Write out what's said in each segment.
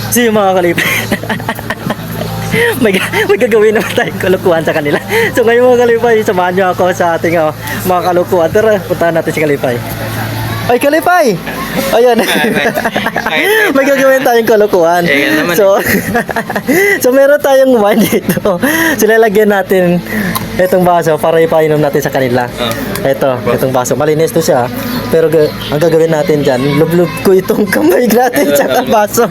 So yung mga kalipay, may gagawin naman tayong kalukuhan sa kanila. So ngayon mga kalipay, samahan nyo ako sa ating mga kalukuhan. Tara, puntahan natin si Kalipay. Ay, Kalipay! Ayan. May gagawin tayong kalukuhan. So, so meron tayong wine dito. So lalagyan natin itong baso para ipainom natin sa kanila. Itong baso. Malinis to siya. Pero ang gagawin natin dyan, lublub ko itong kamay natin sa baso.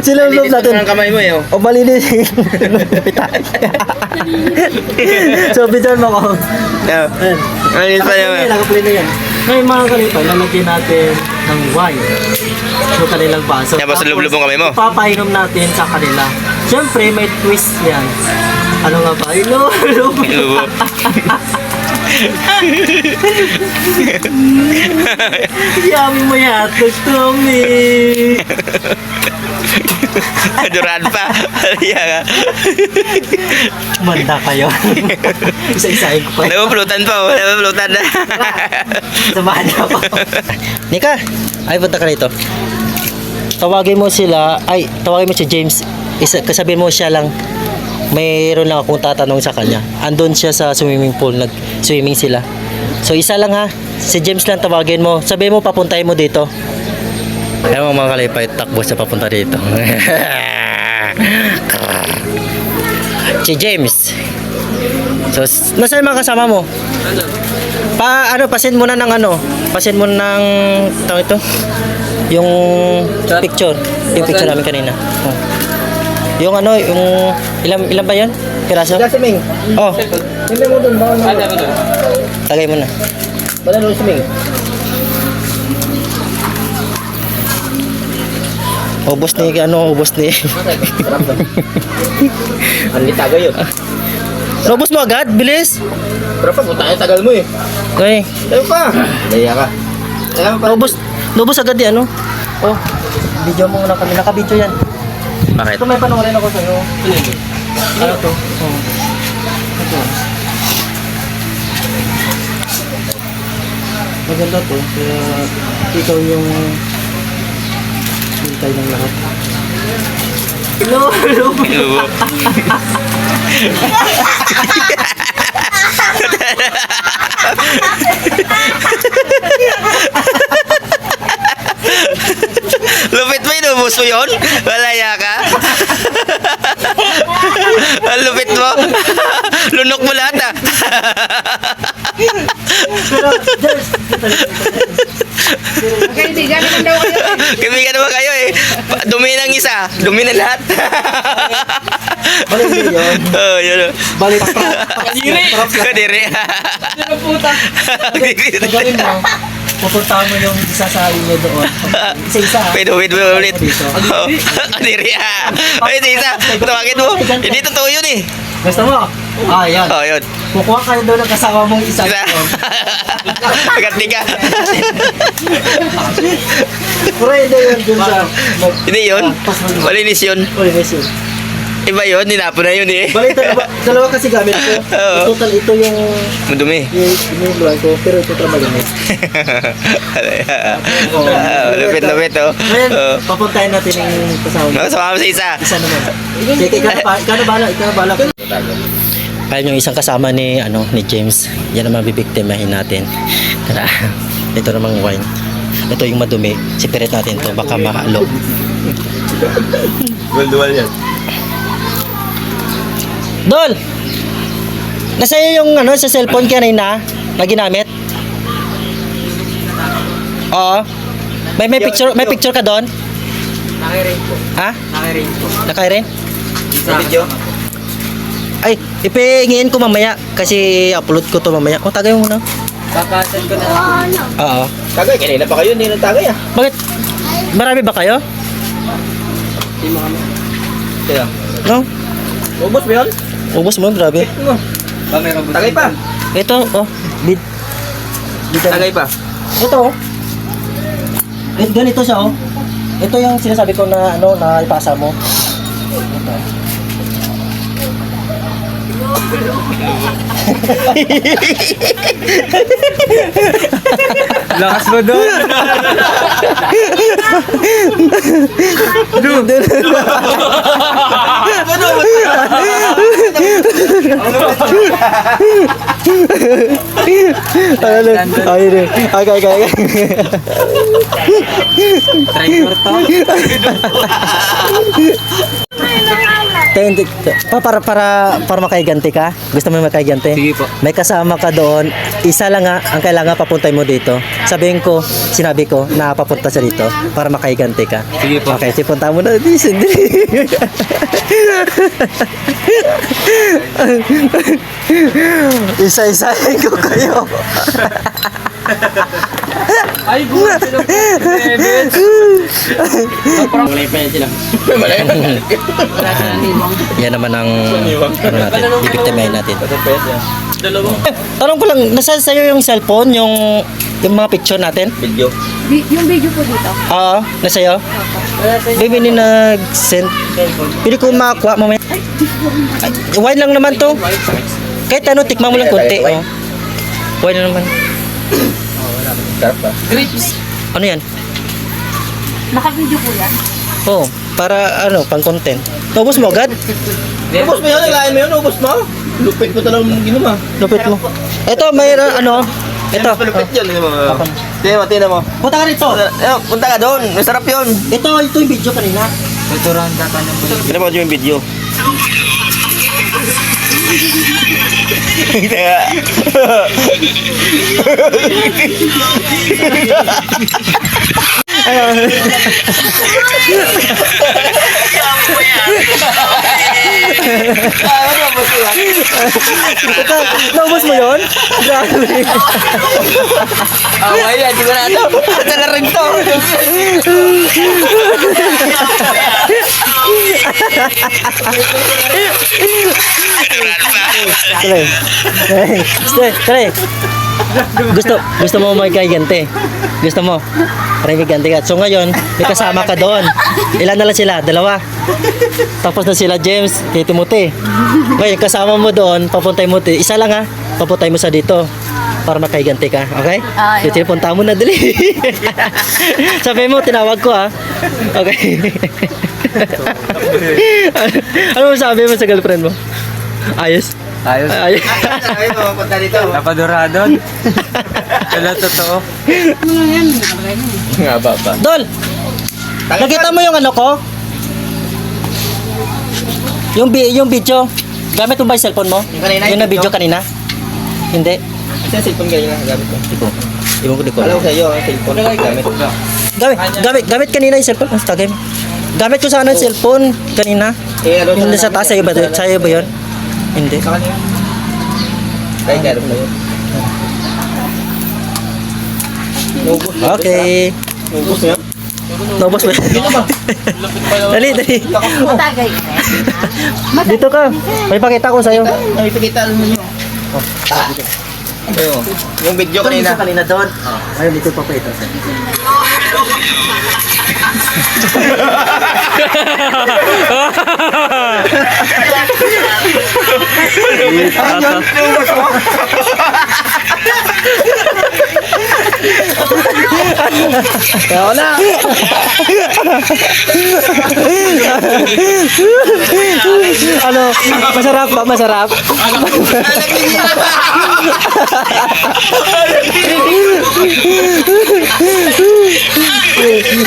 Silublub natin. Ang kamay mo eh. O malinis. So, bidyan mo ko. Malinis pa naman. Nakaplay na yan. Ngayon mga kalipay, lalagyan natin ng wine. So, kanilang baso. Tapos lublub mo kamay mo. Papainom natin sa kanila. Siyempre, may twist yan. Ano nga ba? Ilublub. Yummy mo yato, Tommy. Duran pa. Iya ka. Manda kayo. Isa-isahin ko pa. Nagpapulutan pa. Nagpapulutan na. Samahan niyo ako. Nika, ay punta ka rito. Tawagin mo sila, tawagin mo si James. Kasabihin mo siya lang, mayroon lang akong tatanong sa kanya. Andun siya sa swimming pool, nag-swimming sila. So isa lang ha, si James lang tawagin mo. Sabihin mo papuntahin mo dito. Ayun mga kalipay, takbo siya papunta dito. Si James. So, nasaan mga kasama mo? Pasin muna ng pasin mo ng tawag ito. Yung picture namin kanina. Oh. Yung yung ilan ba 'yon? Piraso? Siming. Oh. Hindi mo doon, bawal mo. Tagay mo na. Wala doon siming. Ubos ni. Hindi tagal yun. Ubos mo agad, bilis. Pero pag tagal mo eh. Okay. Tayo pa. Daya ka. Ubos agad 'yan, Oh. Video mo muna kami, naka-video 'yan. Bakit? Ito may panoorin ako sa'yo. Ano to? Oh. Ito. Maganda to. Kaya ikaw yung hintay ng lahat. Hello! Lupit mo inubos mo yun? Walaya ka? Ang lupit mo? Lunok mo lahat ah. Pero, Jers, Kaibigan naman daw kayo. Kaibigan naman kayo eh. Dumi ng isa, dumi ng lahat. balik mo yun. Oh, yun. Balik Kadiri. Gagawin mo, pupunta mo yung isa sa inyo doon. Isa-isa. Wait ulit. Kadiri ah. Wait, isa. Tawagin mo. Hindi totoo yun eh. Gusto mo? Yan. Oh, yun. Kukuha ka doon ng kasama mong isa. Pagkati ka. Pero hindi yun dun sa... Hindi yun. Malinis yun. Malinis yun. Iba yun, ninapo na yun eh. Balik dalawa kasi gamit ko. Oo. Total ito yung... Madumi. Yung luwan ko, pero ito trabaho gamit. Lupit oh. Ngayon, papuntahin natin yung kasama mo. Sama mo sa isa. Isa naman. Sige, ikaw na bala. Ayun yung isang kasama ni James. Yan ang mabibiktimahin natin. Tara. Ito namang wine. Ito yung madumi. Sipirit natin to, baka mahalo. Dual yan. Dol! Nasa iyo yung sa cellphone kanina na ginamit? Oo. May picture ka doon? Naka-ring po. Ha? Naka-ring po. Naka-ring? Sa video? Ay, ipingin ko mamaya kasi upload ko to mamaya. Tagay mo muna. Kakasan ko na. Oo. Tagay, kanina pa kayo, hindi nang tagay ah. Bakit? Marami ba kayo? Hindi mo kami. Kaya. No? Ubus mo yun? Ubus mo, grabe. Tagay pa. Ito, bid. Tagay pa. Ito, ganito siya, Ito yung sinasabi ko na ano na ipasa mo. Lakas mo doon. Ayun. Okay. Trainer to. Para makaiganti ka? Gusto mo makaiganti? Sige po. May kasama ka doon. Isa lang nga ang kailangan papuntay mo dito. Sinabi ko na papunta sa dito para makaiganti ka. Sige po. Okay, sipunta mo na. Isa-isahin ko kayo. Ay, good. Parang malay pa yan sila. Malay pa yan. Yan naman ang ano natin, bibiktimahin natin. Dalawa. Tanong ko lang, nasa sa'yo yung cellphone, yung mga picture natin? Video. Yung video po dito. Oo, nasa iyo? Baby, ni nag-send. Pili ko makakuha mamaya. Ay, wine lang naman to. Kahit ano, tikman mo lang konti. Oh. Wine lang naman. Sarap pa. Grapes. Ano yan? Naka-video po yan. Oo, para ano, pang content. Ubus mo agad? Ubus mo yun, naglayan mo yun, ubus mo. Lupit mo talagang ginuma. Lupit mo. Ito, may ano. Ito. Lupit yun. Tingnan mo. Punta ka rito. Punta ka doon, masarap yun. Ito yung video kanina. Tignan mo yung video. Naubos mo yun? Grabe. Away yan, di ba na ito? Ito na rin to. Kare. Gusto mo may kaiganti. Gusto mo? May kaiganti ka. So ngayon, may kasama ka doon. Ilan na lang sila? Dalawa. Tapos na sila James, kay Timothy. Ngayon, kasama mo doon, papuntay mo. Isa lang ha, papuntay mo sa dito. Para makaiganti ka, okay? Sige, punta mo na dali. Sabi mo, tinawag ko ha. Okay. Ano mo sabi mo sa girlfriend mo? Ayos. Ayos. Ayos. Ay, punta dito. Napaduradon. Wala totoo. Nga ba? Dol! Nakita mo yung ano ko? Yung video. Gamit mo ba yung cellphone mo? Yung kanina, Yung yung na video kanina? Hindi. Isa cellphone kayo na gamit ko. Iwan ko di ko. Alam ko sa'yo, ang cellphone gamit. Gamit kanina yung cellphone. Basta game. Gamit ko sana yung cellphone kanina. Eh, ano Yung sa taas, sa'yo ba yun? Hindi. Sa kanina. Kaya gano'n na yun. Okay. Ubus mo yan? Naubos mo. Dali. Matagay. Dito ka. May pakita ko sa'yo. Ay, ipakita mo nyo. Ayun. Yung video kanina. Kanina doon. Ayun, dito pakita. Kaya na. Ano? Masarap ba? Masarap?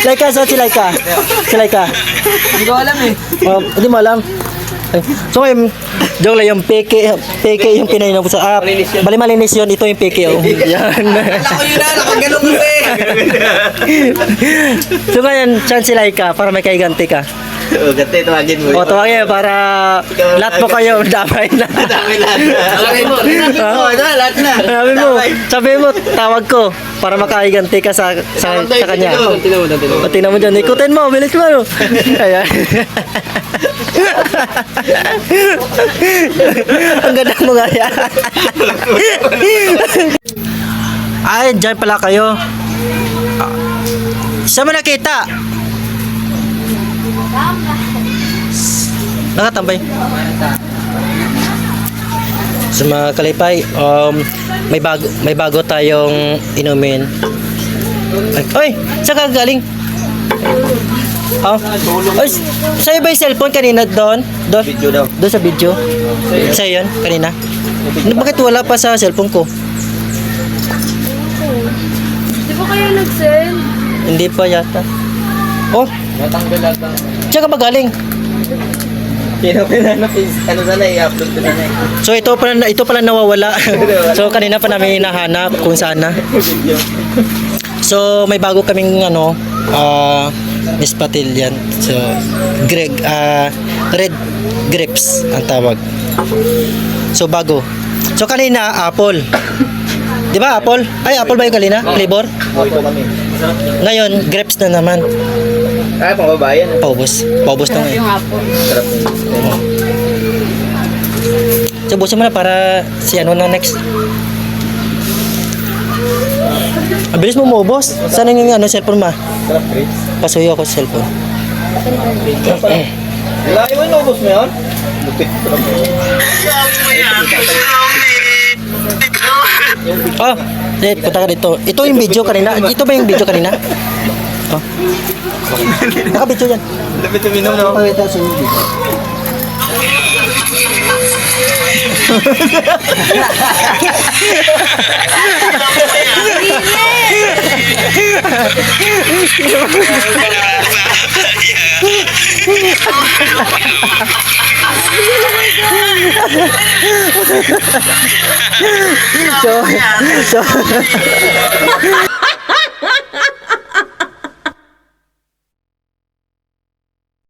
Laika, saan si Laika? Si Laika? Hindi ko alam eh. Hindi mo alam. Ay, so ngayon, joke lang yung peke yung pinainom ko sa bali malinis yun, ito yung peke oh. Yan. Ako yun na, nakagano'n kasi. So ngayon, chance si Laika para may kaiganti ka. Oo, gante, tawagin mo. O, tawagin para lahat po kayo damay na. Dami lahat na. Alagay mo. Oo, ito na, lahat na. Sabi mo, tawag ko para makaiganti ka sa kanya. O, tingnan mo dyan, ikutin mo, bilis mo. Ano? Ayan. Ang ganda mo nga yan. Ay, dyan pala kayo. Saan mo nakita? Nakatambay. Sa mga kalipay, may bago tayong inumin. Ay, oy, saan ka galing? Oy, sa'yo ba yung cellphone kanina doon? Doon? Video daw. Doon sa video? Sa'yo yun, kanina? Bakit wala pa sa cellphone ko? Di ba kayo nag-send? Hindi pa yata. Oh, Natanggal ata. saan ka ba galing? Pinapinanap ano sana i-upload ko sana. So ito pala nawawala. So kanina pa namin hinahanap kung saan na. Video. So may bago kaming Miss Patilyan. So red grapes ang tawag. So bago. So kanina apple. 'Di ba apple? Ay apple ba yung kanina? Flavor? Oh, ito kami. Ngayon grapes na naman. Ay, pang babayan. Paubos. Paubos na ngayon. Yung hapon. Sarap. So busin mo na para si ano na next. Ang bilis mo maubos. Saan yung cellphone ma? Sarap, Chris. Pasuyo ako sa cellphone. Layo mo, inubos mo yun? Lupit. Oh, Dad, punta ka dito. Ito yung video kanina. Ito ba yung video kanina? Oh. Naka-video yan. Lupit uminom, no? Pakita sa video. So